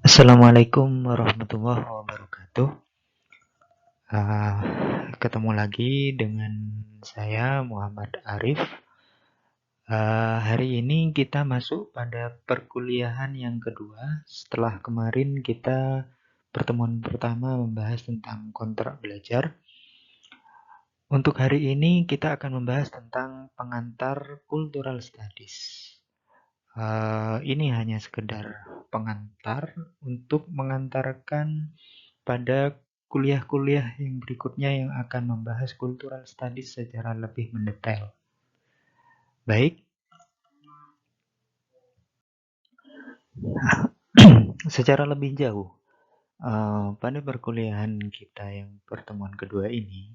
Assalamualaikum warahmatullahi wabarakatuh. Ah, Ketemu lagi dengan saya Muhammad Arif. Hari ini kita masuk pada perkuliahan yang kedua setelah kemarin kita pertemuan pertama membahas tentang kontrak belajar. Untuk hari ini kita akan membahas tentang pengantar cultural studies. Ini hanya sekedar pengantar untuk mengantarkan pada kuliah-kuliah yang berikutnya yang akan membahas cultural studies secara lebih mendetail. Baik, secara lebih jauh, pada perkuliahan kita yang pertemuan kedua ini,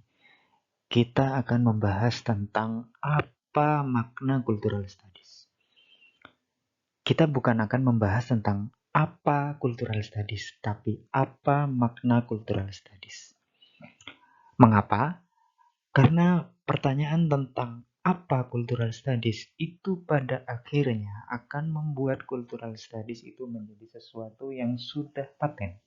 kita akan membahas tentang apa makna cultural studies. Kita bukan akan membahas tentang apa cultural studies, tapi apa makna cultural studies. Mengapa? Karena pertanyaan tentang apa cultural studies itu pada akhirnya akan membuat cultural studies itu menjadi sesuatu yang sudah paten.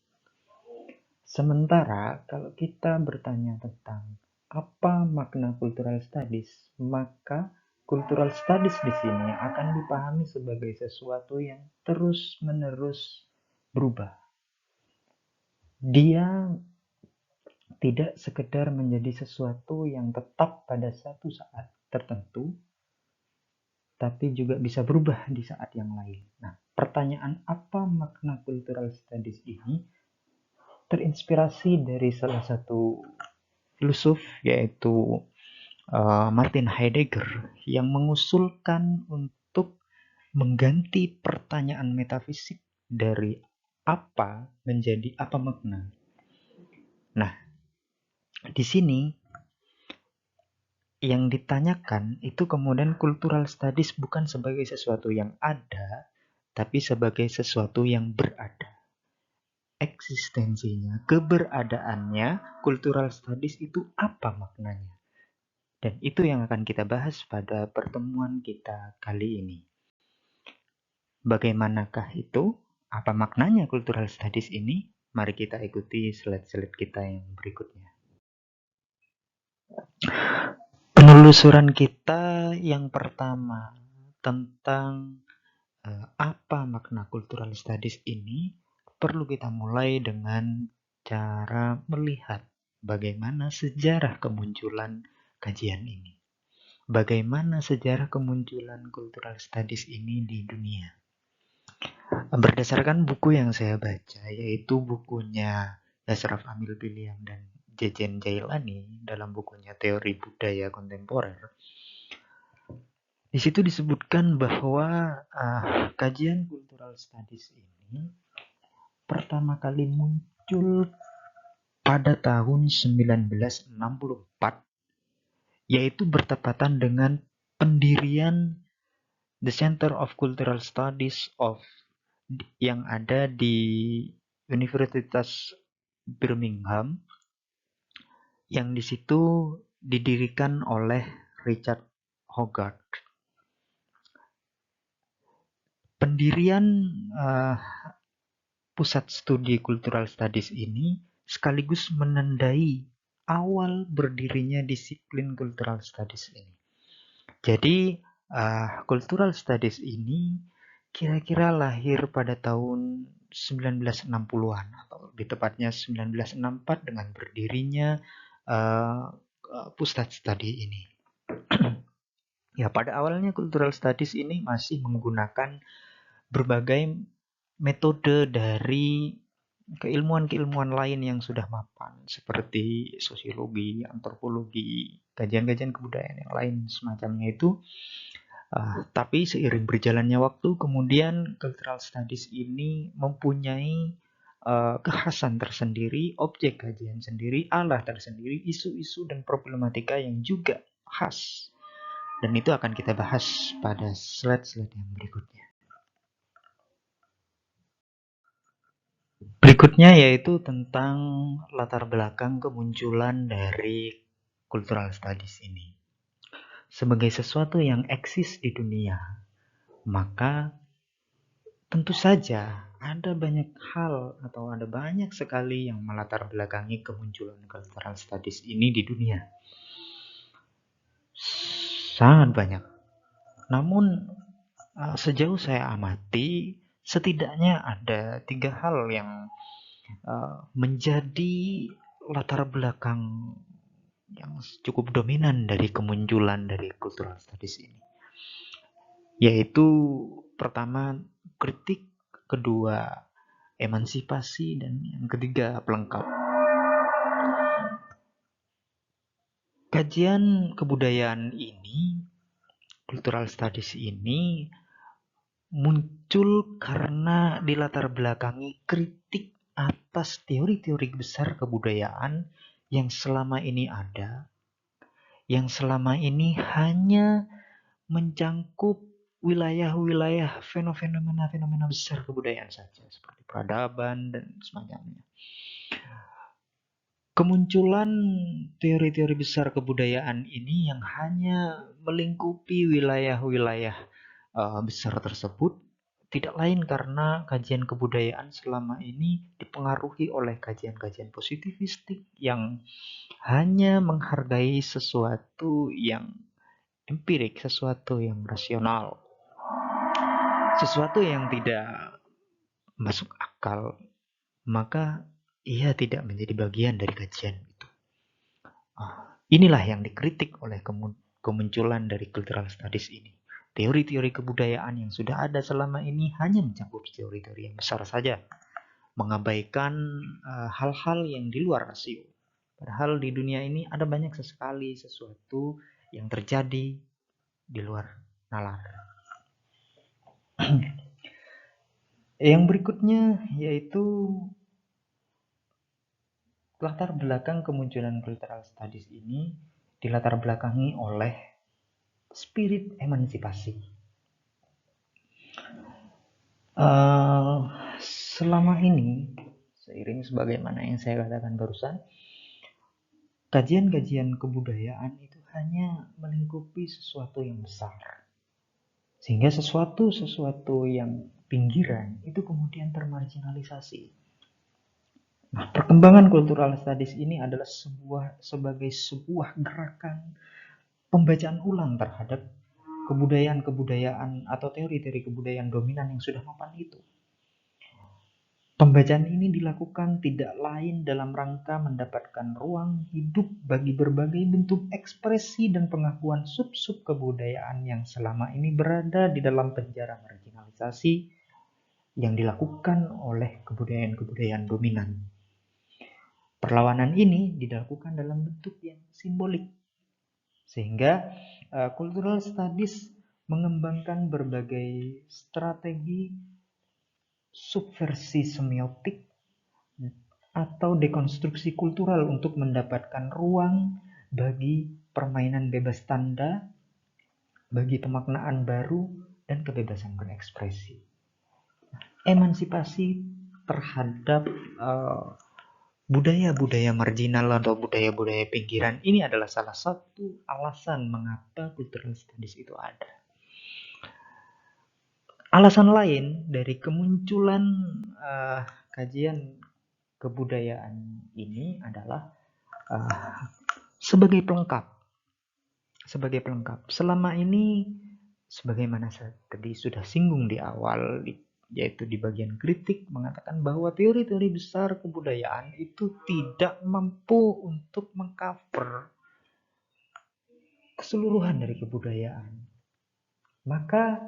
Sementara kalau kita bertanya tentang apa makna cultural studies, maka cultural studies di sini akan dipahami sebagai sesuatu yang terus-menerus berubah. Dia tidak sekedar menjadi sesuatu yang tetap pada satu saat tertentu, tapi juga bisa berubah di saat yang lain. Nah, pertanyaan apa makna cultural studies ini terinspirasi dari salah satu filsuf yaitu Martin Heidegger yang mengusulkan untuk mengganti pertanyaan metafisik dari apa menjadi apa makna. Nah, di sini yang ditanyakan itu kemudian cultural studies bukan sebagai sesuatu yang ada, tapi sebagai sesuatu yang berada. Eksistensinya, keberadaannya, cultural studies itu apa maknanya? Dan itu yang akan kita bahas pada pertemuan kita kali ini. Bagaimanakah itu? Apa maknanya cultural studies ini? Mari kita ikuti slide-slide kita yang berikutnya. Penelusuran kita yang pertama tentang apa makna cultural studies ini perlu kita mulai dengan cara melihat bagaimana sejarah kemunculan kajian ini. Bagaimana sejarah kemunculan cultural studies ini di dunia. Berdasarkan buku yang saya baca, yaitu bukunya Ashraf Amil Piliang dan Jejen Jailani dalam bukunya Teori Budaya Kontemporer, di situ disebutkan bahwa kajian cultural studies ini pertama kali muncul pada tahun 1964, yaitu bertepatan dengan pendirian The Center of Cultural Studies yang ada di Universitas Birmingham, yang di situ didirikan oleh Richard Hogarth. Pendirian pusat studi cultural studies ini sekaligus menandai awal berdirinya disiplin cultural studies ini. Jadi cultural studies ini kira-kira lahir pada tahun 1960-an atau lebih tepatnya 1964 dengan berdirinya pusat studi ini. Ya, pada awalnya cultural studies ini masih menggunakan berbagai metode dari keilmuan-keilmuan lain yang sudah mapan seperti sosiologi, antropologi, kajian-kajian kebudayaan yang lain semacamnya itu. Tapi seiring berjalannya waktu, kemudian cultural studies ini mempunyai kekhasan tersendiri, objek kajian sendiri, alah tersendiri, isu-isu dan problematika yang juga khas. Dan itu akan kita bahas pada slide-slide yang berikutnya. Berikutnya yaitu tentang latar belakang kemunculan dari cultural studies ini. Sebagai sesuatu yang eksis di dunia, maka Tentu saja ada banyak hal atau ada banyak sekali yang melatar belakangi kemunculan cultural studies ini di dunia. Sangat banyak. Namun sejauh saya amati, setidaknya ada 3 hal yang menjadi latar belakang yang cukup dominan dari kemunculan dari cultural studies ini. Yaitu pertama kritik, kedua emansipasi, dan yang ketiga pelengkap. Kajian kebudayaan ini, cultural studies ini muncul karena dilatar belakangi kritik atas teori-teori besar kebudayaan yang selama ini ada, yang selama ini hanya mencangkup wilayah-wilayah fenomena besar kebudayaan saja, seperti peradaban dan semacamnya. Kemunculan teori-teori besar kebudayaan ini yang hanya melingkupi wilayah-wilayah besar tersebut tidak lain karena kajian kebudayaan selama ini dipengaruhi oleh kajian-kajian positivistik yang hanya menghargai sesuatu yang empirik, sesuatu yang rasional, sesuatu yang tidak masuk akal, maka ia tidak menjadi bagian dari kajian itu. Inilah yang dikritik oleh kemunculan dari cultural studies ini. Teori-teori kebudayaan yang sudah ada selama ini hanya mencakup teori-teori yang besar saja, mengabaikan hal-hal yang di luar rasio. Padahal di dunia ini ada banyak sekali sesuatu yang terjadi di luar nalar. Yang berikutnya yaitu latar belakang kemunculan cultural studies ini dilatar belakangi oleh spirit emansipasi. Selama ini, seiring sebagaimana yang saya katakan barusan, kajian-kajian kebudayaan itu hanya melingkupi sesuatu yang besar. Sehingga sesuatu yang pinggiran itu kemudian termarginalisasi. Nah, perkembangan cultural studies ini adalah sebagai sebuah gerakan pembacaan ulang terhadap kebudayaan-kebudayaan atau teori-teori kebudayaan dominan yang sudah mapan itu. Pembacaan ini dilakukan tidak lain dalam rangka mendapatkan ruang hidup bagi berbagai bentuk ekspresi dan pengakuan sub-sub kebudayaan yang selama ini berada di dalam penjara marginalisasi yang dilakukan oleh kebudayaan-kebudayaan dominan. Perlawanan ini dilakukan dalam bentuk yang simbolik. Sehingga cultural studies mengembangkan berbagai strategi subversi semiotik atau dekonstruksi kultural untuk mendapatkan ruang bagi permainan bebas tanda, bagi pemaknaan baru, dan kebebasan berekspresi. Emansipasi terhadap budaya-budaya marginal atau budaya-budaya pinggiran ini adalah salah satu alasan mengapa cultural studies itu ada. Alasan lain dari kemunculan kajian kebudayaan ini adalah sebagai pelengkap. Selama ini, sebagaimana saya tadi sudah singgung di awal, yaitu di bagian kritik, mengatakan bahwa teori-teori besar kebudayaan itu tidak mampu untuk mengcover keseluruhan dari kebudayaan. Maka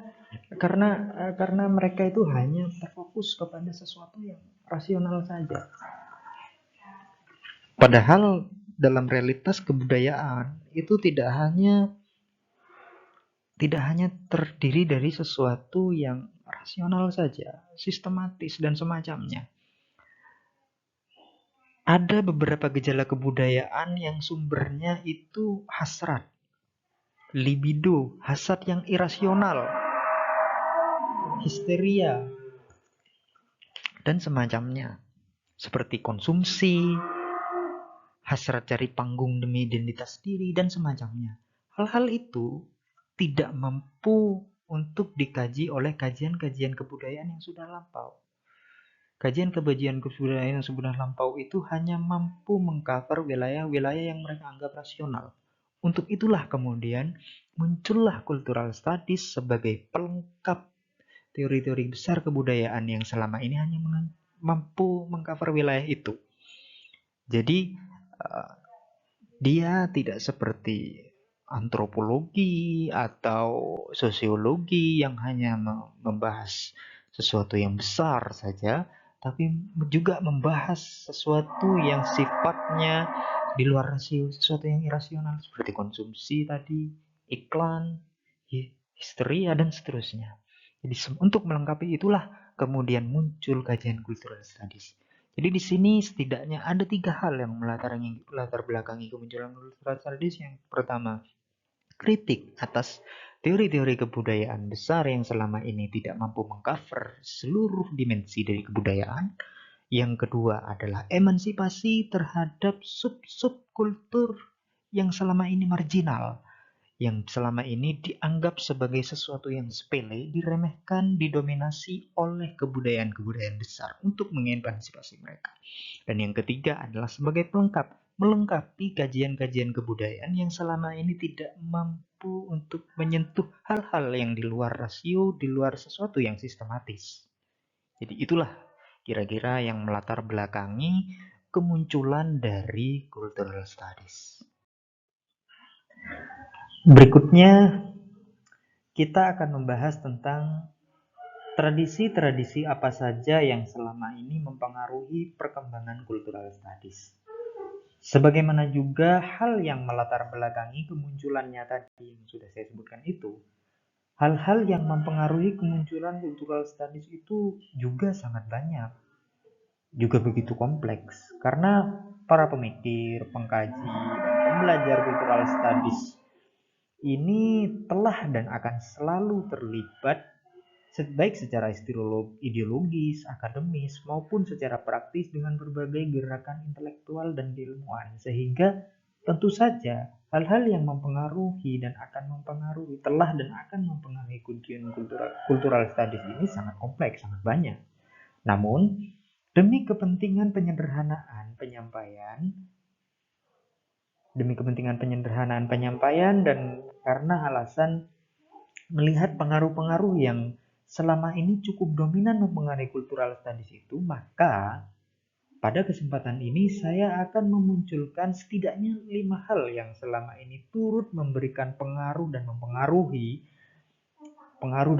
karena mereka itu hanya terfokus kepada sesuatu yang rasional saja. Padahal dalam realitas kebudayaan itu tidak hanya terdiri dari sesuatu yang rasional saja, sistematis dan semacamnya. Ada beberapa gejala kebudayaan yang sumbernya itu hasrat, libido, hasad yang irasional, histeria, dan semacamnya. Seperti konsumsi, hasrat cari panggung demi identitas diri, dan semacamnya. Hal-hal itu tidak mampu untuk dikaji oleh kajian-kajian kebudayaan yang sudah lampau. Kajian kebudayaan yang sudah lampau itu hanya mampu mengcover wilayah-wilayah yang mereka anggap rasional. Untuk itulah kemudian muncullah cultural studies sebagai pelengkap teori-teori besar kebudayaan yang selama ini hanya mampu mengcover wilayah itu. Jadi dia tidak seperti antropologi atau sosiologi yang hanya membahas sesuatu yang besar saja, tapi juga membahas sesuatu yang sifatnya di luar rasio, sesuatu yang irasional seperti konsumsi tadi, iklan, histeria dan seterusnya. Jadi untuk melengkapi itulah kemudian muncul kajian cultural studies. Jadi di sini setidaknya ada 3 hal yang latar belakangi kemunculan cultural studies. Yang pertama, kritik atas teori-teori kebudayaan besar yang selama ini tidak mampu mengcover seluruh dimensi dari kebudayaan. Yang kedua adalah emansipasi terhadap sub-sub kultur yang selama ini marginal, yang selama ini dianggap sebagai sesuatu yang sepele, diremehkan, didominasi oleh kebudayaan-kebudayaan besar untuk mengemansipasi mereka. Dan yang ketiga adalah sebagai pelengkap, melengkapi kajian-kajian kebudayaan yang selama ini tidak mampu untuk menyentuh hal-hal yang di luar rasio, di luar sesuatu yang sistematis. Jadi itulah kira-kira yang melatar belakangi kemunculan dari cultural studies. Berikutnya kita akan membahas tentang tradisi-tradisi apa saja yang selama ini mempengaruhi perkembangan cultural studies. Sebagaimana juga hal yang melatar belakangi kemunculannya tadi yang sudah saya sebutkan itu, hal-hal yang mempengaruhi kemunculan cultural studies itu juga sangat banyak, juga begitu kompleks, karena para pemikir, pengkaji, dan pembelajar cultural studies ini telah dan akan selalu terlibat baik secara ideologis, akademis, maupun secara praktis dengan berbagai gerakan intelektual dan keilmuan. Sehingga tentu saja hal-hal yang mempengaruhi dan akan mempengaruhi, telah dan akan mempengaruhi cultural studies ini sangat kompleks, sangat banyak. Namun, demi kepentingan penyederhanaan penyampaian dan karena alasan melihat pengaruh-pengaruh yang selama ini cukup dominan mempengaruhi cultural studies itu, maka pada kesempatan ini saya akan memunculkan setidaknya 5 hal yang selama ini turut memberikan pengaruh dan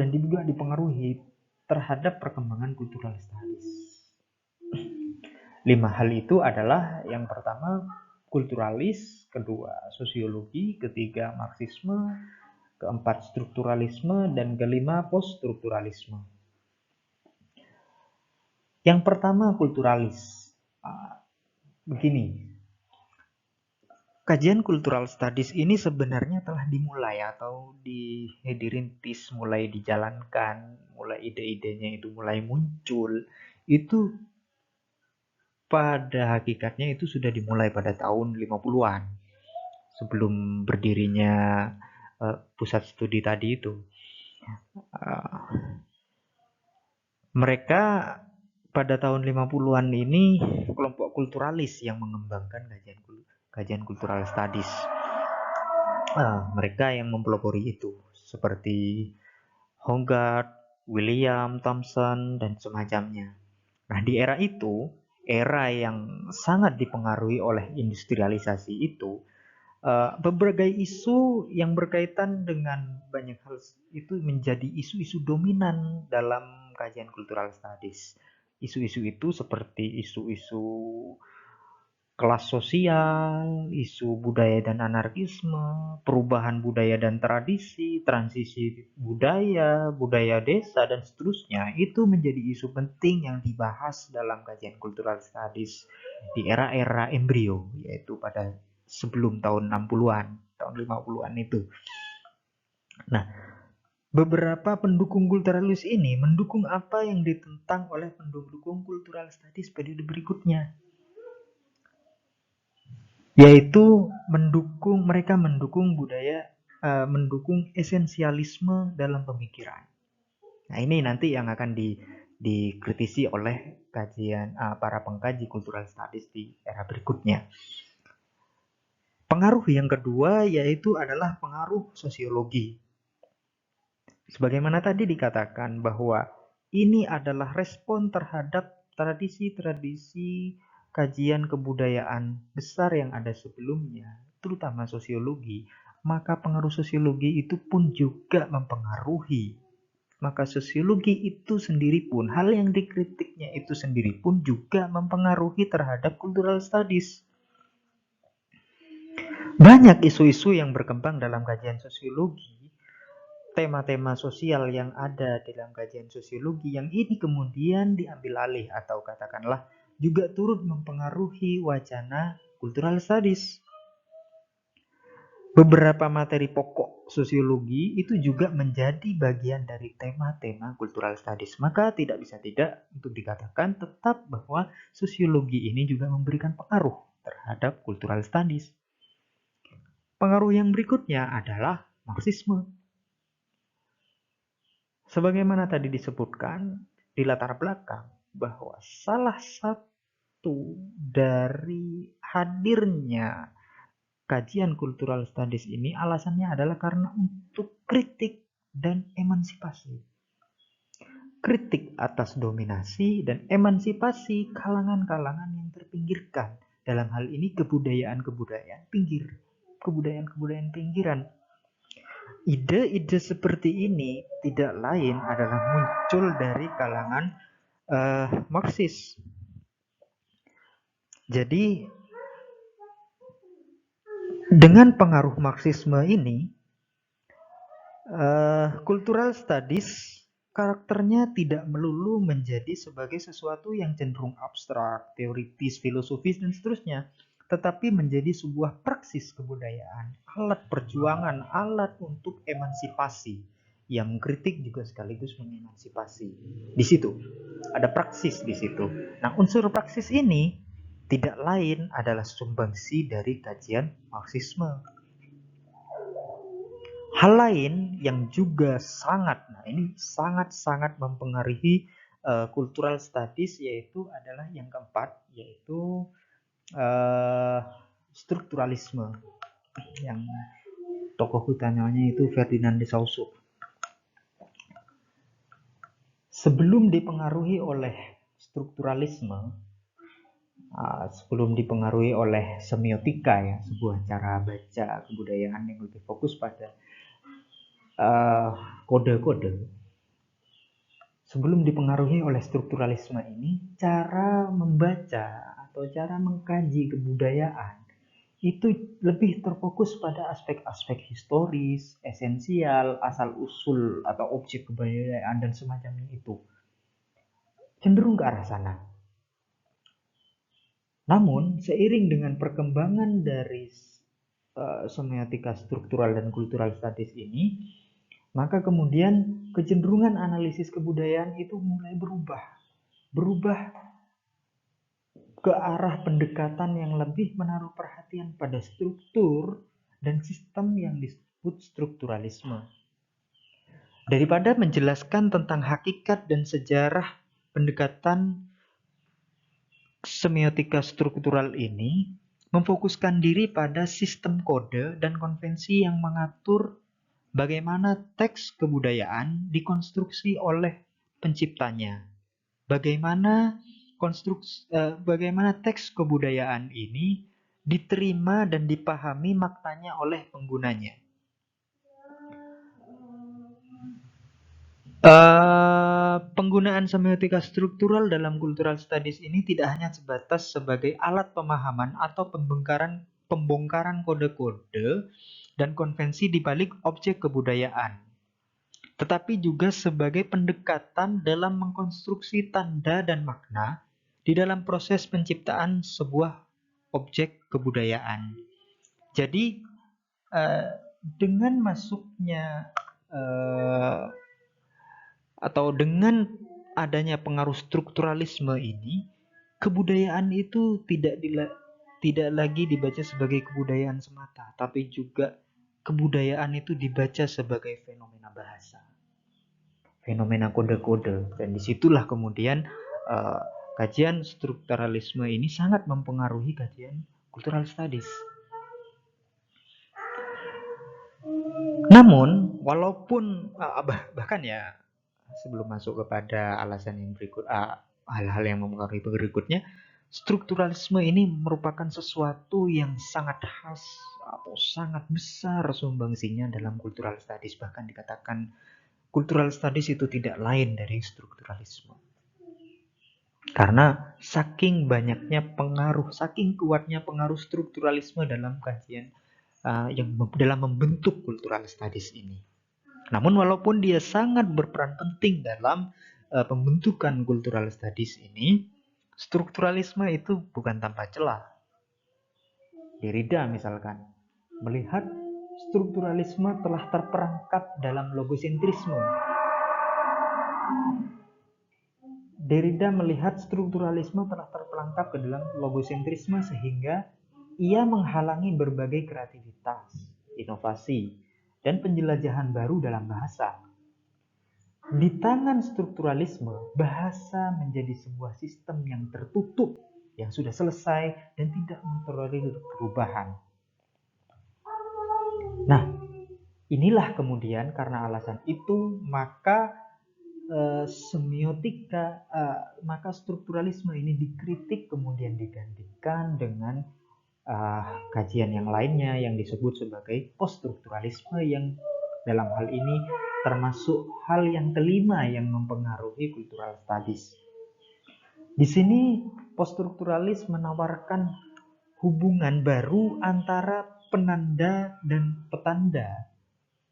juga dipengaruhi terhadap perkembangan cultural studies. 5 hal itu adalah yang pertama kulturalis, kedua sosiologi, ketiga marxisme, keempat strukturalisme, dan kelima poststrukturalisme. Yang pertama kulturalis. Begini, kajian cultural studies ini sebenarnya telah dimulai atau dirintis, mulai dijalankan, mulai ide-idenya itu mulai muncul. Itu pada hakikatnya itu sudah dimulai pada tahun 50-an. Sebelum berdirinya pusat studi tadi itu. Mereka pada tahun 50-an ini kelompok kulturalis yang mengembangkan kajian cultural studies. Mereka yang mempelopori itu seperti Hogarth, William Thomson, dan semacamnya. Nah, di era itu, era yang sangat dipengaruhi oleh industrialisasi itu, berbagai isu yang berkaitan dengan banyak hal itu menjadi isu-isu dominan dalam kajian cultural studies. Isu-isu itu seperti isu-isu kelas sosial, isu budaya dan anarkisme, perubahan budaya dan tradisi, transisi budaya desa, dan seterusnya. Itu menjadi isu penting yang dibahas dalam kajian cultural studies di era-era embrio, yaitu pada sebelum tahun 60-an, tahun 50-an itu. Nah, beberapa pendukung kulturalis ini mendukung apa yang ditentang oleh pendukung cultural studies periode berikutnya, yaitu mereka mendukung budaya mendukung esensialisme dalam pemikiran. Nah, ini nanti yang akan dikritisi oleh para pengkaji cultural studies di era berikutnya. Pengaruh yang kedua yaitu adalah pengaruh sosiologi. Sebagaimana tadi dikatakan bahwa ini adalah respon terhadap tradisi-tradisi kajian kebudayaan besar yang ada sebelumnya, terutama sosiologi, maka pengaruh sosiologi itu pun juga mempengaruhi. Maka sosiologi itu sendiri pun, hal yang dikritiknya itu sendiri pun juga mempengaruhi terhadap cultural studies. Banyak isu-isu yang berkembang dalam kajian sosiologi, tema-tema sosial yang ada dalam kajian sosiologi yang ini kemudian diambil alih atau katakanlah juga turut mempengaruhi wacana cultural studies. Beberapa materi pokok sosiologi itu juga menjadi bagian dari tema-tema cultural studies. Maka tidak bisa tidak untuk dikatakan tetap bahwa sosiologi ini juga memberikan pengaruh terhadap cultural studies. Pengaruh yang berikutnya adalah Marxisme. Sebagaimana tadi disebutkan di latar belakang bahwa salah satu dari hadirnya kajian cultural studies ini alasannya adalah karena untuk kritik dan emansipasi. Kritik atas dominasi dan emansipasi kalangan-kalangan yang terpinggirkan. Dalam hal ini kebudayaan-kebudayaan pinggir, kebudayaan-kebudayaan pinggiran. Ide-ide seperti ini tidak lain adalah muncul dari kalangan Marxis. Jadi dengan pengaruh Marxisme ini, cultural studies karakternya tidak melulu menjadi sebagai sesuatu yang cenderung abstrak, teoritis, filosofis, dan seterusnya, tetapi menjadi sebuah praksis kebudayaan, alat perjuangan, alat untuk emansipasi, yang mengkritik juga sekaligus mengemansipasi. Di situ ada praksis di situ. Nah, unsur praksis ini tidak lain adalah sumbangsi dari kajian Marxisme. Hal lain yang juga sangat mempengaruhi cultural studies adalah yang keempat, yaitu strukturalisme, yang tokoh utamanya itu Ferdinand de Saussure. Sebelum dipengaruhi oleh strukturalisme, sebelum dipengaruhi oleh semiotika, ya, sebuah cara baca kebudayaan yang lebih fokus pada kode-kode. Sebelum dipengaruhi oleh strukturalisme ini, cara membaca atau cara mengkaji kebudayaan itu lebih terfokus pada aspek-aspek historis, esensial, asal-usul atau objek kebudayaan dan semacamnya itu. Cenderung ke arah sana. Namun, seiring dengan perkembangan dari semiotika struktural dan cultural studies ini, maka kemudian kecenderungan analisis kebudayaan itu mulai berubah ke arah pendekatan yang lebih menaruh perhatian pada struktur dan sistem yang disebut strukturalisme. Daripada menjelaskan tentang hakikat dan sejarah pendekatan semiotika struktural ini, memfokuskan diri pada sistem kode dan konvensi yang mengatur bagaimana teks kebudayaan dikonstruksi oleh penciptanya. Bagaimana teks kebudayaan ini diterima dan dipahami maknanya oleh penggunanya. Penggunaan semiotika struktural dalam cultural studies ini tidak hanya sebatas sebagai alat pemahaman atau pembongkaran kode-kode dan konvensi di balik objek kebudayaan, tetapi juga sebagai pendekatan dalam mengkonstruksi tanda dan makna di dalam proses penciptaan sebuah objek kebudayaan. Jadi dengan masuknya atau dengan adanya pengaruh strukturalisme ini, kebudayaan itu tidak lagi dibaca sebagai kebudayaan semata, tapi juga kebudayaan itu dibaca sebagai fenomena bahasa, fenomena kode-kode, dan disitulah kemudian uh, kajian strukturalisme ini sangat mempengaruhi kajian cultural studies. Namun, walaupun bahkan ya sebelum masuk kepada alasan yang berikut, hal-hal yang mempengaruhi berikutnya, strukturalisme ini merupakan sesuatu yang sangat khas atau sangat besar sumbangsinya dalam cultural studies. Bahkan dikatakan cultural studies itu tidak lain dari strukturalisme. Karena saking banyaknya pengaruh, saking kuatnya pengaruh strukturalisme dalam kajian yang dalam membentuk cultural studies ini. Namun walaupun dia sangat berperan penting dalam pembentukan cultural studies ini, strukturalisme itu bukan tanpa celah. Derrida misalkan melihat strukturalisme telah terperangkap dalam logosentrisme. Derrida melihat strukturalisme telah terperangkap ke dalam logosentrisme sehingga ia menghalangi berbagai kreativitas, inovasi, dan penjelajahan baru dalam bahasa. Di tangan strukturalisme, bahasa menjadi sebuah sistem yang tertutup, yang sudah selesai dan tidak mentolerir perubahan. Nah, inilah kemudian karena alasan itu maka semiotika, maka strukturalisme ini dikritik kemudian digantikan dengan kajian yang lainnya yang disebut sebagai poststrukturalisme, yang dalam hal ini termasuk hal yang kelima yang mempengaruhi cultural studies. Di sini poststrukturalis menawarkan hubungan baru antara penanda dan petanda,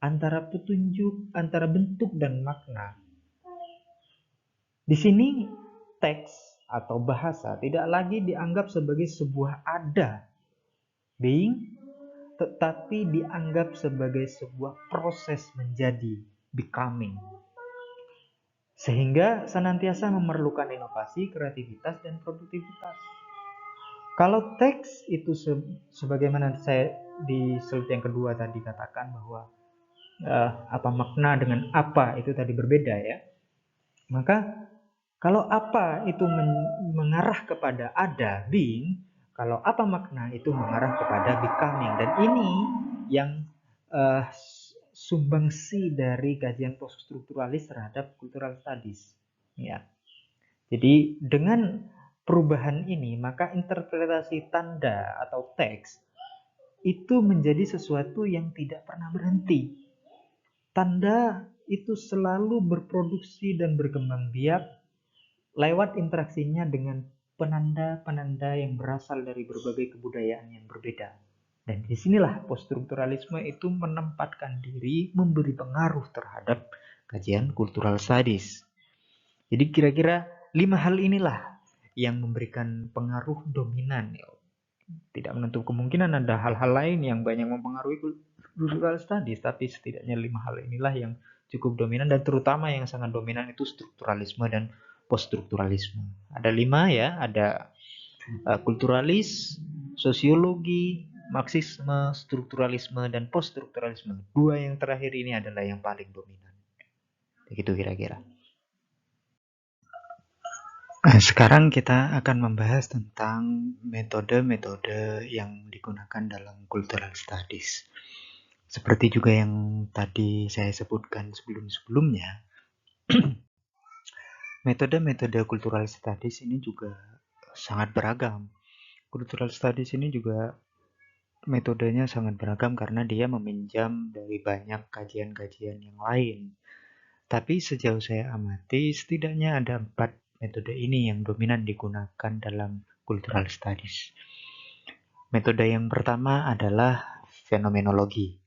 antara petunjuk, antara bentuk dan makna. Di sini teks atau bahasa tidak lagi dianggap sebagai sebuah ada, being, tetapi dianggap sebagai sebuah proses menjadi, becoming. Sehingga senantiasa memerlukan inovasi, kreativitas, dan produktivitas. Kalau teks itu sebagaimana saya di slide yang kedua tadi katakan bahwa apa makna dengan apa itu tadi berbeda ya. Maka kalau apa itu mengarah kepada ada, being, kalau apa makna itu mengarah kepada becoming. Dan ini yang sumbangsi dari kajian poststrukturalis terhadap cultural studies. Ya. Jadi dengan perubahan ini, maka interpretasi tanda atau teks itu menjadi sesuatu yang tidak pernah berhenti. Tanda itu selalu berproduksi dan berkembang biak lewat interaksinya dengan penanda-penanda yang berasal dari berbagai kebudayaan yang berbeda. Dan disinilah poststrukturalisme itu menempatkan diri, memberi pengaruh terhadap kajian cultural studies. Jadi kira-kira 5 hal inilah yang memberikan pengaruh dominan. Tidak menutup kemungkinan ada hal-hal lain yang banyak mempengaruhi cultural studies, tapi setidaknya 5 hal inilah yang cukup dominan, dan terutama yang sangat dominan itu strukturalisme dan poststrukturalisme. Ada 5 ya, ada kulturalis, sosiologi, marxisme, strukturalisme, dan poststrukturalisme. 2 yang terakhir ini adalah yang paling dominan. Begitu kira-kira. Nah, sekarang kita akan membahas tentang metode-metode yang digunakan dalam cultural studies. Seperti juga yang tadi saya sebutkan sebelum-sebelumnya, metode-metode cultural studies ini juga sangat beragam. Cultural studies ini juga metodenya sangat beragam karena dia meminjam dari banyak kajian-kajian yang lain. Tapi sejauh saya amati, setidaknya ada 4 metode ini yang dominan digunakan dalam cultural studies. Metode yang pertama adalah fenomenologi.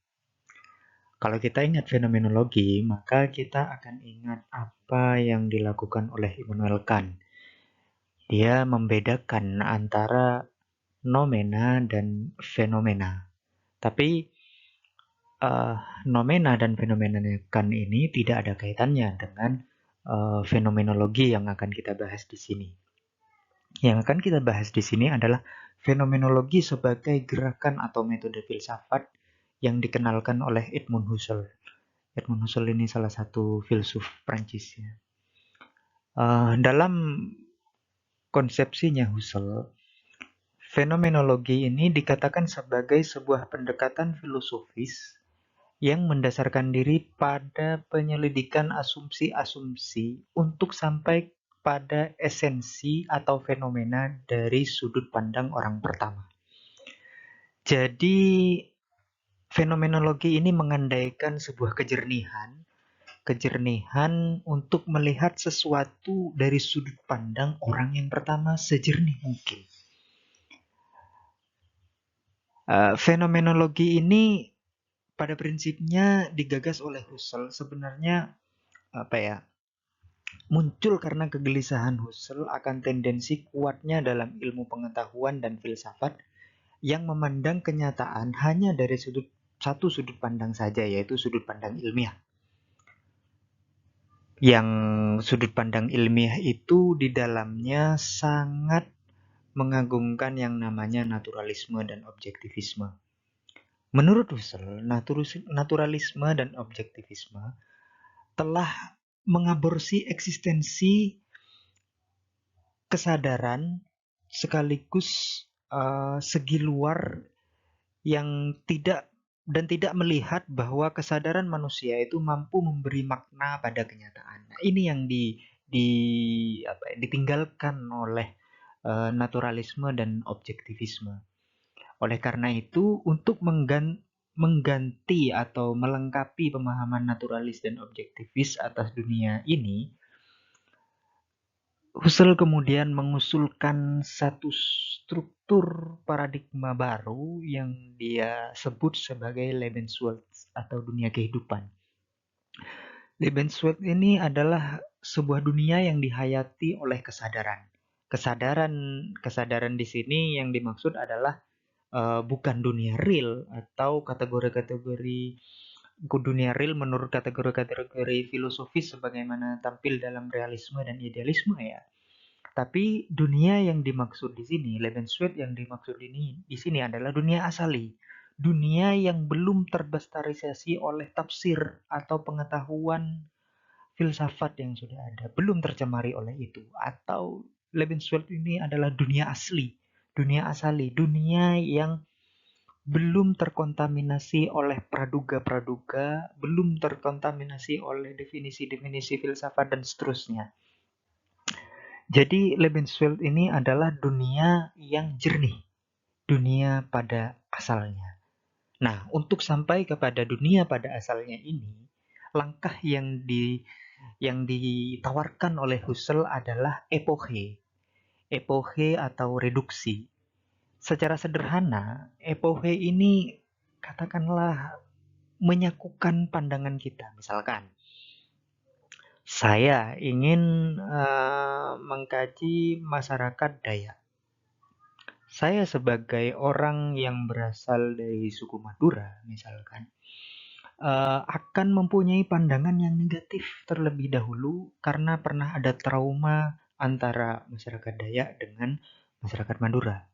Kalau kita ingat fenomenologi, maka kita akan ingat apa yang dilakukan oleh Immanuel Kant. Dia membedakan antara nomena dan fenomena. Tapi nomena dan fenomena Kant ini tidak ada kaitannya dengan fenomenologi yang akan kita bahas di sini. Yang akan kita bahas di sini adalah fenomenologi sebagai gerakan atau metode filsafat yang dikenalkan oleh Edmund Husserl. Edmund Husserl ini salah satu filsuf Prancis ya. Dalam konsepsinya Husserl, fenomenologi ini dikatakan sebagai sebuah pendekatan filosofis yang mendasarkan diri pada penyelidikan asumsi-asumsi untuk sampai pada esensi atau fenomena dari sudut pandang orang pertama. Jadi, fenomenologi ini mengandaikan sebuah kejernihan untuk melihat sesuatu dari sudut pandang orang yang pertama sejernih mungkin. Fenomenologi ini pada prinsipnya digagas oleh Husserl sebenarnya muncul karena kegelisahan Husserl akan tendensi kuatnya dalam ilmu pengetahuan dan filsafat yang memandang kenyataan hanya dari satu sudut pandang saja, yaitu sudut pandang ilmiah. Yang sudut pandang ilmiah itu di dalamnya sangat mengagungkan yang namanya naturalisme dan objektivisme. Menurut Husserl, naturalisme dan objektivisme telah mengaborsi eksistensi kesadaran sekaligus segi luar yang tidak melihat bahwa kesadaran manusia itu mampu memberi makna pada kenyataan. Nah, ini yang ditinggalkan oleh naturalisme dan objektivisme. Oleh karena itu, untuk mengganti atau melengkapi pemahaman naturalis dan objektivis atas dunia ini, Husserl kemudian mengusulkan satu struktur paradigma baru yang dia sebut sebagai Lebenswelt atau dunia kehidupan. Lebenswelt ini adalah sebuah dunia yang dihayati oleh kesadaran. Kesadaran di sini yang dimaksud adalah bukan dunia real atau kategori-kategori dunia real menurut kategori-kategori filosofis sebagaimana tampil dalam realisme dan idealisme ya. Tapi dunia yang dimaksud di sini, Lebenswelt yang dimaksud di sini adalah dunia asali. Dunia yang belum terbestarisasi oleh tafsir atau pengetahuan filsafat yang sudah ada, belum tercemari oleh itu. Atau Lebenswelt ini adalah dunia asli, dunia asali, dunia yang belum terkontaminasi oleh praduga-praduga, belum terkontaminasi oleh definisi-definisi filsafat dan seterusnya. Jadi Lebenswelt ini adalah dunia yang jernih, dunia pada asalnya. Nah, untuk sampai kepada dunia pada asalnya ini, langkah yang ditawarkan oleh Husserl adalah epoche atau reduksi. Secara sederhana, epoche ini katakanlah menyakukan pandangan kita. Misalkan, saya ingin mengkaji masyarakat Dayak. Saya sebagai orang yang berasal dari suku Madura, misalkan, akan mempunyai pandangan yang negatif terlebih dahulu karena pernah ada trauma antara masyarakat Dayak dengan masyarakat Madura.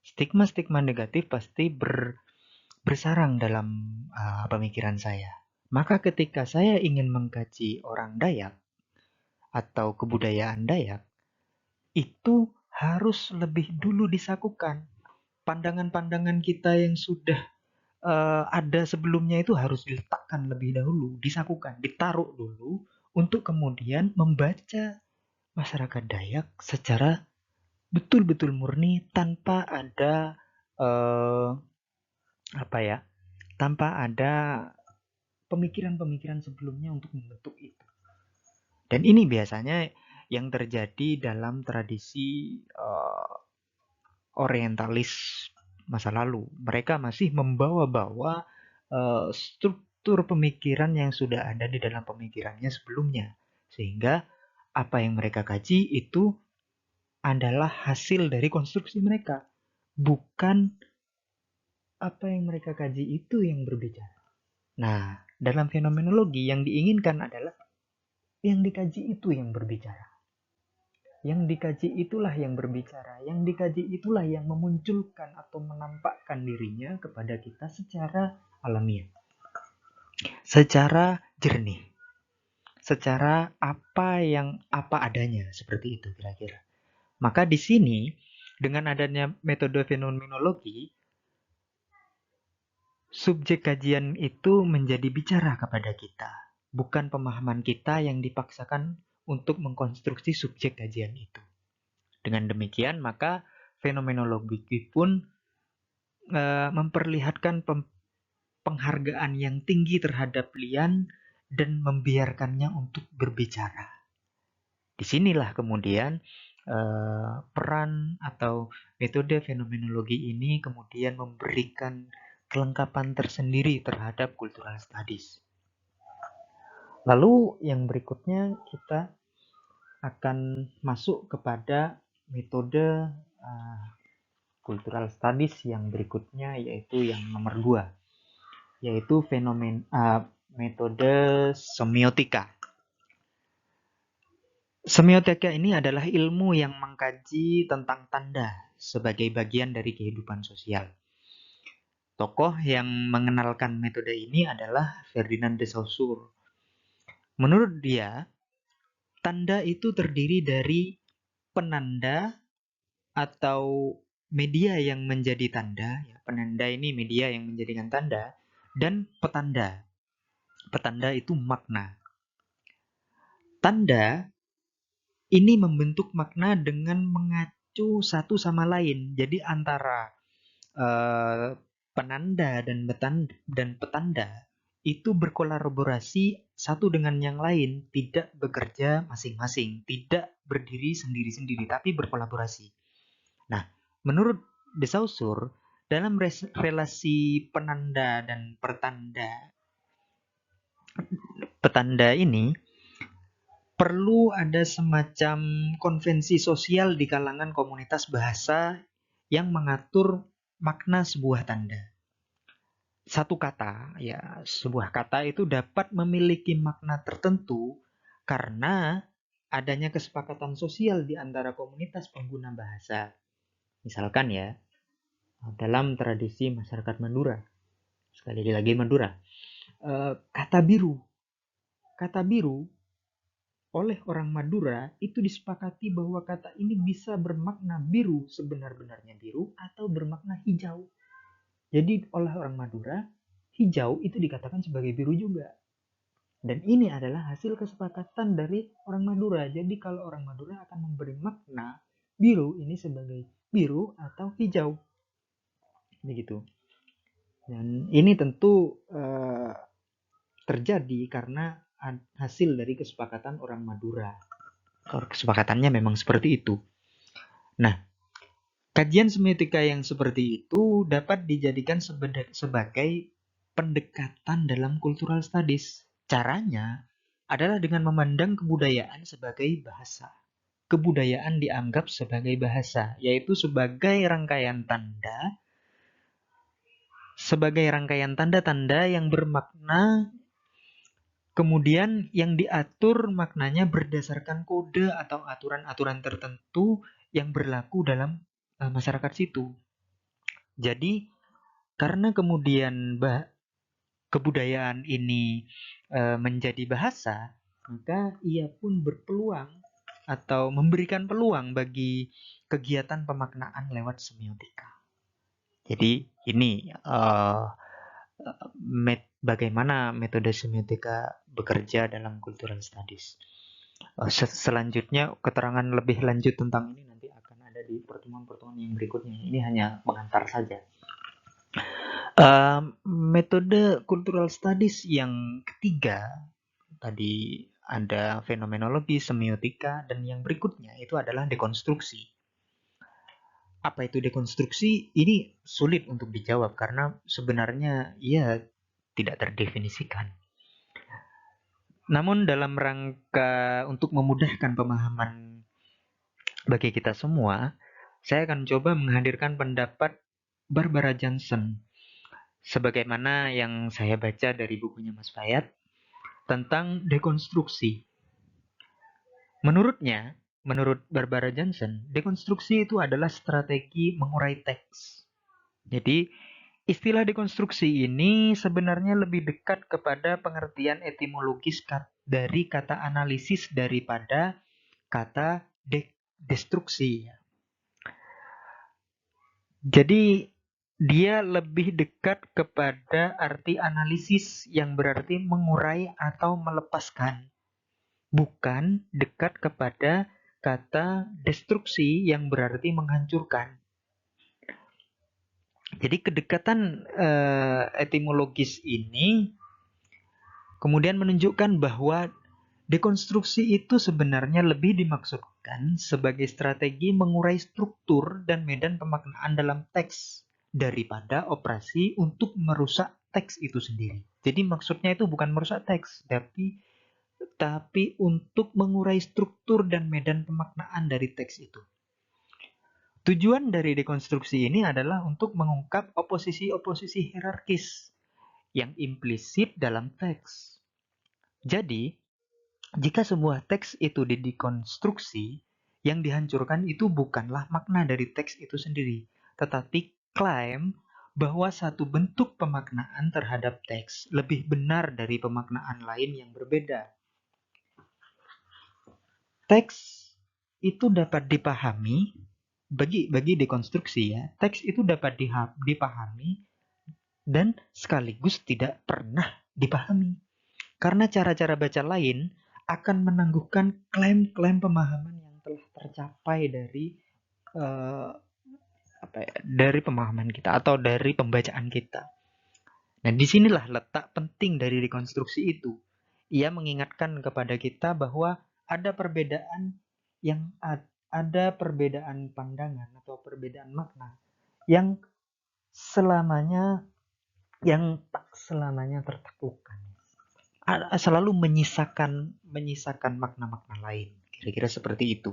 Stigma-stigma negatif pasti bersarang dalam pemikiran saya. Maka ketika saya ingin mengkaji orang Dayak atau kebudayaan Dayak, itu harus lebih dulu disakukan. Pandangan-pandangan kita yang sudah ada sebelumnya itu harus diletakkan lebih dahulu, disakukan, ditaruh dulu untuk kemudian membaca masyarakat Dayak secara betul-betul murni tanpa ada tanpa ada pemikiran-pemikiran sebelumnya untuk membentuk itu. Dan ini biasanya yang terjadi dalam tradisi orientalis masa lalu. Mereka masih membawa-bawa struktur pemikiran yang sudah ada di dalam pemikirannya sebelumnya. Sehingga apa yang mereka kaji itu adalah hasil dari konstruksi mereka. Bukan apa yang mereka kaji itu yang berbicara. Nah, dalam fenomenologi yang diinginkan adalah yang dikaji itu yang berbicara. Yang dikaji itulah yang berbicara, yang dikaji itulah yang memunculkan atau menampakkan dirinya kepada kita secara alamiah, secara jernih, secara apa adanya, seperti itu kira-kira. Maka di sini dengan adanya metode fenomenologi, subjek kajian itu menjadi bicara kepada kita, bukan pemahaman kita yang dipaksakan untuk mengkonstruksi subjek kajian itu. Dengan demikian, maka fenomenologi pun memperlihatkan penghargaan yang tinggi terhadap lian dan membiarkannya untuk berbicara. Disinilah kemudian peran atau metode fenomenologi ini kemudian memberikan kelengkapan tersendiri terhadap cultural studies. Lalu yang berikutnya kita akan masuk kepada metode cultural studies yang berikutnya, yaitu yang nomor 2, yaitu metode semiotika. Semiotika ini adalah ilmu yang mengkaji tentang tanda sebagai bagian dari kehidupan sosial. Tokoh yang mengenalkan metode ini adalah Ferdinand de Saussure. Menurut dia, tanda itu terdiri dari penanda atau media yang menjadi tanda. Penanda ini media yang menjadikan tanda, dan petanda. Petanda itu makna. Tanda ini membentuk makna dengan mengacu satu sama lain. Jadi antara penanda dan petanda itu berkolaborasi satu dengan yang lain, tidak bekerja masing-masing, tidak berdiri sendiri-sendiri, tapi berkolaborasi. Nah, menurut de Saussure, dalam relasi penanda dan petanda ini perlu ada semacam konvensi sosial di kalangan komunitas bahasa yang mengatur makna sebuah tanda. Satu kata, ya, sebuah kata itu dapat memiliki makna tertentu karena adanya kesepakatan sosial di antara komunitas pengguna bahasa. Misalkan ya, dalam tradisi masyarakat Madura, sekali lagi Madura, kata biru oleh orang Madura itu disepakati bahwa kata ini bisa bermakna biru, sebenar-benarnya biru, atau bermakna hijau. Jadi oleh orang Madura, hijau itu dikatakan sebagai biru juga. Dan ini adalah hasil kesepakatan dari orang Madura. Jadi kalau orang Madura akan memberi makna biru ini sebagai biru atau hijau. Begitu. Dan ini tentu terjadi karena hasil dari kesepakatan orang Madura. Kesepakatannya memang seperti itu. Nah, kajian semiotika yang seperti itu dapat dijadikan sebagai pendekatan dalam cultural studies. Caranya adalah dengan memandang kebudayaan sebagai bahasa. Kebudayaan dianggap sebagai bahasa, yaitu sebagai rangkaian tanda-tanda yang bermakna. Kemudian yang diatur maknanya berdasarkan kode atau aturan-aturan tertentu yang berlaku dalam masyarakat situ. Jadi karena kemudian kebudayaan ini menjadi bahasa, maka ia pun berpeluang atau memberikan peluang bagi kegiatan pemaknaan lewat semiotika. Jadi ini bagaimana metode semiotika bekerja dalam cultural studies. Selanjutnya keterangan lebih lanjut tentang ini nanti akan ada di pertemuan-pertemuan yang berikutnya. Ini hanya pengantar saja. Metode cultural studies yang ketiga tadi ada fenomenologi, semiotika, dan yang berikutnya itu adalah dekonstruksi. Apa itu dekonstruksi? Ini sulit untuk dijawab karena sebenarnya ia tidak terdefinisikan. Namun dalam rangka untuk memudahkan pemahaman bagi kita semua, saya akan coba menghadirkan pendapat Barbara Johnson sebagaimana yang saya baca dari bukunya Mas Fayat tentang dekonstruksi. Menurutnya, menurut Barbara Johnson, dekonstruksi itu adalah strategi mengurai teks. Jadi, istilah dekonstruksi ini sebenarnya lebih dekat kepada pengertian etimologis dari kata analisis daripada kata destruksi. Jadi, dia lebih dekat kepada arti analisis yang berarti mengurai atau melepaskan. Bukan dekat kepada kata destruksi yang berarti menghancurkan. Jadi kedekatan etimologis ini kemudian menunjukkan bahwa dekonstruksi itu sebenarnya lebih dimaksudkan sebagai strategi mengurai struktur dan medan pemaknaan dalam teks daripada operasi untuk merusak teks itu sendiri. Jadi maksudnya itu bukan merusak teks, tapi untuk mengurai struktur dan medan pemaknaan dari teks itu. Tujuan dari dekonstruksi ini adalah untuk mengungkap oposisi-oposisi hierarkis yang implisit dalam teks. Jadi, jika sebuah teks itu didekonstruksi, yang dihancurkan itu bukanlah makna dari teks itu sendiri, tetapi klaim bahwa satu bentuk pemaknaan terhadap teks lebih benar dari pemaknaan lain yang berbeda. Teks itu dapat dipahami bagi dekonstruksi ya. Teks itu dapat dipahami dan sekaligus tidak pernah dipahami. Karena cara-cara baca lain akan menangguhkan klaim-klaim pemahaman yang telah tercapai dari pemahaman kita atau dari pembacaan kita. Nah, disinilah letak penting dari rekonstruksi itu. Ia mengingatkan kepada kita bahwa ada perbedaan ada perbedaan pandangan atau perbedaan makna yang tak selamanya tertaklukkan. Selalu menyisakan makna-makna lain. Kira-kira seperti itu.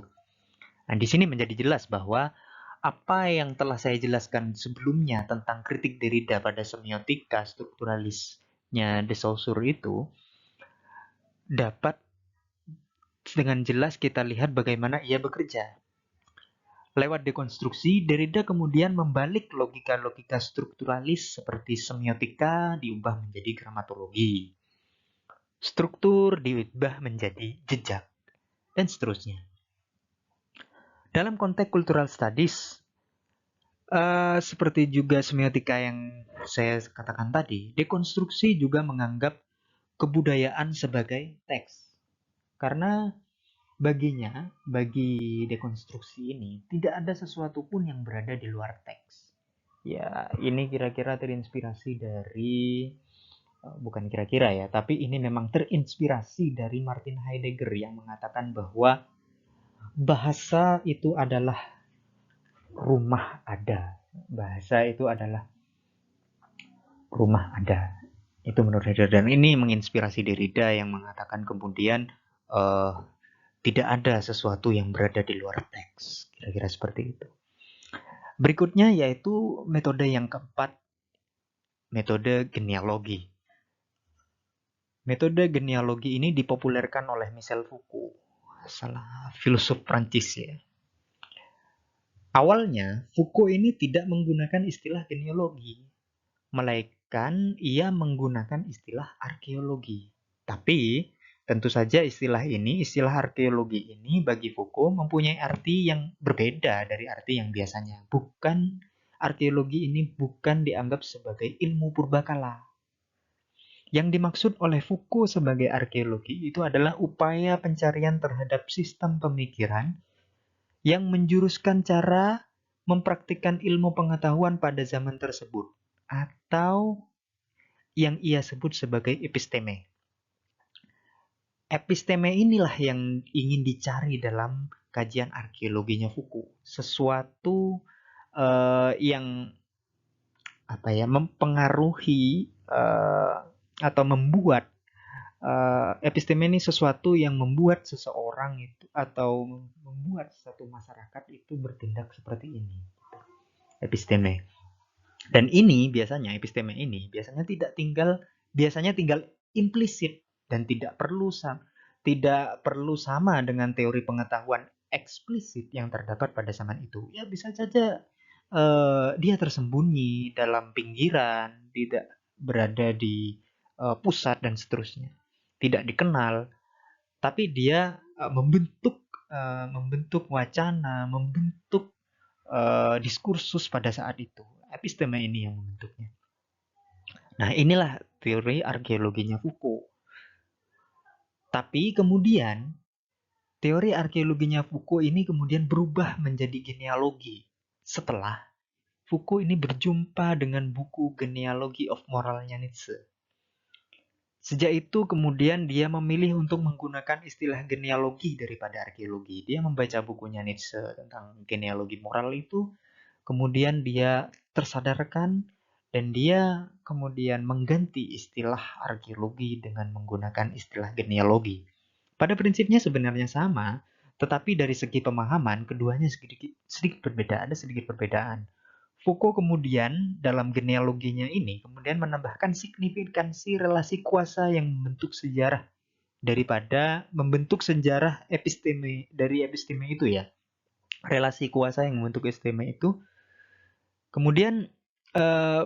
Nah, di sini menjadi jelas bahwa apa yang telah saya jelaskan sebelumnya tentang kritik Derrida pada semiotika strukturalisnya de Saussure itu dapat dengan jelas kita lihat bagaimana ia bekerja. Lewat dekonstruksi, Derrida kemudian membalik logika-logika strukturalis seperti semiotika diubah menjadi gramatologi. Struktur diubah menjadi jejak, dan seterusnya. Dalam konteks cultural studies, seperti juga semiotika yang saya katakan tadi, dekonstruksi juga menganggap kebudayaan sebagai teks. Karena bagi dekonstruksi ini, tidak ada sesuatu pun yang berada di luar teks. Ya, ini kira-kira terinspirasi dari, bukan kira-kira ya, tapi ini memang terinspirasi dari Martin Heidegger yang mengatakan bahwa bahasa itu adalah rumah ada. Bahasa itu adalah rumah ada. Itu menurut Heidegger. Dan ini menginspirasi Derrida yang mengatakan kemudian tidak ada sesuatu yang berada di luar teks. Kira-kira seperti itu. Berikutnya yaitu metode yang keempat, metode genealogi. Metode genealogi ini dipopulerkan oleh Michel Foucault, salah filsuf Prancis ya. Awalnya, Foucault ini tidak menggunakan istilah genealogi, melainkan ia menggunakan istilah arkeologi. Tapi, tentu saja istilah arkeologi ini bagi Foucault mempunyai arti yang berbeda dari arti yang biasanya. Arkeologi ini bukan dianggap sebagai ilmu purbakala. Yang dimaksud oleh Foucault sebagai arkeologi itu adalah upaya pencarian terhadap sistem pemikiran yang menjuruskan cara mempraktikkan ilmu pengetahuan pada zaman tersebut, atau yang ia sebut sebagai episteme. Episteme inilah yang ingin dicari dalam kajian arkeologinya Foucault. Sesuatu yang mempengaruhi atau membuat episteme ini sesuatu yang membuat seseorang itu atau membuat satu masyarakat itu bertindak seperti ini. Episteme. Dan ini biasanya tinggal implisit dan tidak perlu sama dengan teori pengetahuan eksplisit yang terdapat pada zaman itu. Ya bisa saja dia tersembunyi dalam pinggiran, tidak berada di pusat dan seterusnya. Tidak dikenal, tapi dia membentuk wacana, membentuk diskursus pada saat itu. Episteme ini yang membentuknya. Nah, inilah teori arkeologinya Foucault. Tapi kemudian teori arkeologinya Foucault ini kemudian berubah menjadi genealogi setelah Foucault ini berjumpa dengan buku Genealogy of Moralnya Nietzsche. Sejak itu kemudian dia memilih untuk menggunakan istilah genealogi daripada arkeologi. Dia membaca bukunya Nietzsche tentang genealogi moral itu, kemudian dia tersadarkan dan dia kemudian mengganti istilah arkeologi dengan menggunakan istilah genealogi. Pada prinsipnya sebenarnya sama, tetapi dari segi pemahaman keduanya sedikit berbeda, ada sedikit perbedaan. Foucault kemudian dalam genealoginya ini kemudian menambahkan signifikansi relasi kuasa yang membentuk sejarah daripada membentuk sejarah episteme itu ya. Relasi kuasa yang membentuk episteme itu. Kemudian eh,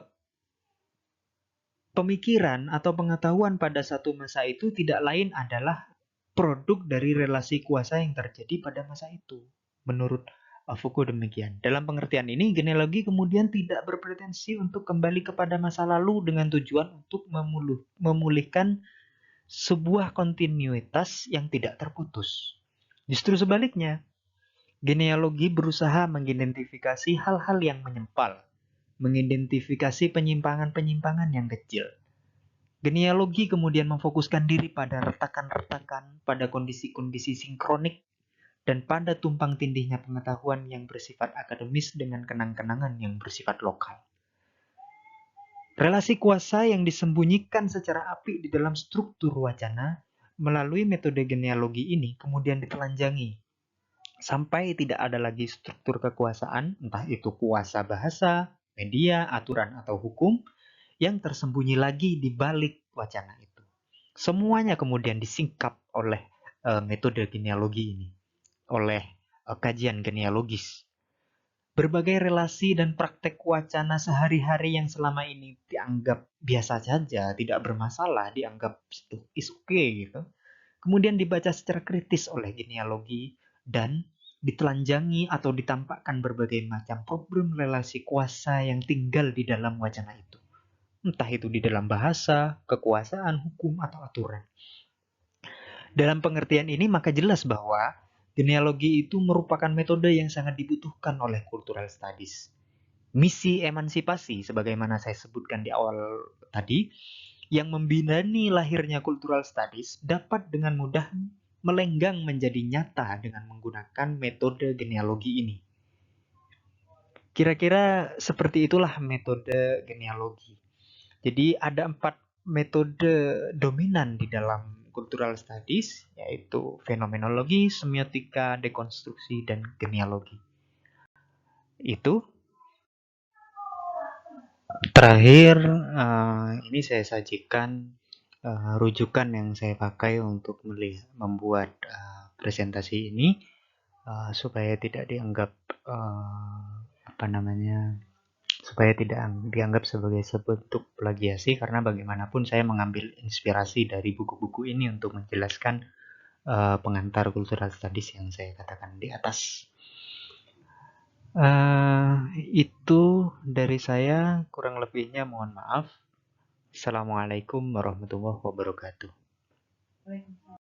pemikiran atau pengetahuan pada satu masa itu tidak lain adalah produk dari relasi kuasa yang terjadi pada masa itu. Menurut Foucault demikian. Dalam pengertian ini, genealogi kemudian tidak berpretensi untuk kembali kepada masa lalu dengan tujuan untuk memulihkan sebuah kontinuitas yang tidak terputus. Justru sebaliknya, genealogi berusaha mengidentifikasi hal-hal yang menyempal, mengidentifikasi penyimpangan-penyimpangan yang kecil. Genealogi kemudian memfokuskan diri pada retakan-retakan, pada kondisi-kondisi sinkronik, dan pada tumpang tindihnya pengetahuan yang bersifat akademis dengan kenang-kenangan yang bersifat lokal. Relasi kuasa yang disembunyikan secara apik di dalam struktur wacana melalui metode genealogi ini kemudian ditelanjangi sampai tidak ada lagi struktur kekuasaan, entah itu kuasa bahasa, media, aturan, atau hukum, yang tersembunyi lagi di balik wacana itu. Semuanya kemudian disingkap oleh metode genealogi ini, oleh kajian genealogis. Berbagai relasi dan praktek wacana sehari-hari yang selama ini dianggap biasa saja, tidak bermasalah, dianggap is okay gitu. Kemudian dibaca secara kritis oleh genealogi dan ditelanjangi atau ditampakkan berbagai macam problem relasi kuasa yang tinggal di dalam wacana itu. Entah itu di dalam bahasa, kekuasaan, hukum, atau aturan. Dalam pengertian ini maka jelas bahwa genealogi itu merupakan metode yang sangat dibutuhkan oleh cultural studies. Misi emansipasi, sebagaimana saya sebutkan di awal tadi, yang membinani lahirnya cultural studies dapat dengan mudah melenggang menjadi nyata dengan menggunakan metode genealogi ini. Kira-kira seperti itulah metode genealogi. Jadi ada 4 metode dominan di dalam cultural studies, yaitu fenomenologi, semiotika, dekonstruksi, dan genealogi. Itu terakhir, ini saya sajikan rujukan yang saya pakai untuk membuat presentasi ini supaya tidak dianggap supaya tidak dianggap sebagai sebentuk plagiasi, karena bagaimanapun saya mengambil inspirasi dari buku-buku ini untuk menjelaskan pengantar cultural studies yang saya katakan di atas. Itu dari saya, kurang lebihnya mohon maaf. Assalamualaikum warahmatullahi wabarakatuh.